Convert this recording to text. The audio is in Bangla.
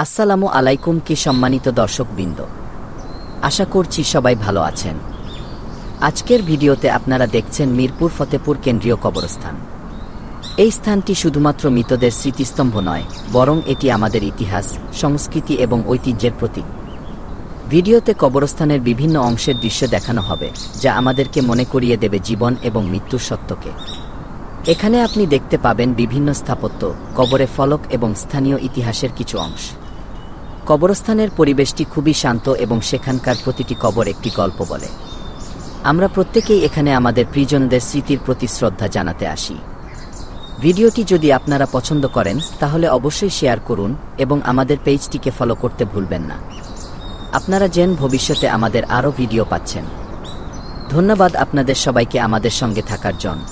আসসালামু আলাইকুম। কি সম্মানিত দর্শকবৃন্দ, আশা করছি সবাই ভালো আছেন। আজকের ভিডিওতে আপনারা দেখছেন মিরপুর ফতেপুর কেন্দ্রীয় কবরস্থান। এই স্থানটি শুধুমাত্র মৃতদের স্মৃতিস্তম্ভ নয়, বরং এটি আমাদের ইতিহাস, সংস্কৃতি এবং ঐতিহ্যের প্রতীক। ভিডিওতে কবরস্থানের বিভিন্ন অংশের দৃশ্য দেখানো হবে, যা আমাদেরকে মনে করিয়ে দেবে জীবন এবং মৃত্যুর সত্যকে। এখানে আপনি দেখতে পাবেন বিভিন্ন স্থাপত্য, কবরে ফলক এবং স্থানীয় ইতিহাসের কিছু অংশ। কবরস্থানের পরিবেশটি খুবই শান্ত এবং সেখানকার প্রতিটি কবর একটি গল্প বলে। আমরা প্রত্যেকেই এখানে আমাদের প্রিয়জনদের স্মৃতির প্রতি শ্রদ্ধা জানাতে আসি। ভিডিওটি যদি আপনারা পছন্দ করেন তাহলে অবশ্যই শেয়ার করুন এবং আমাদের পেজটিকে ফলো করতে ভুলবেন না। আপনারা যেন ভবিষ্যতে আমাদের আরও ভিডিও পাচ্ছেন। ধন্যবাদ আপনাদের সবাইকে আমাদের সঙ্গে থাকার জন্য।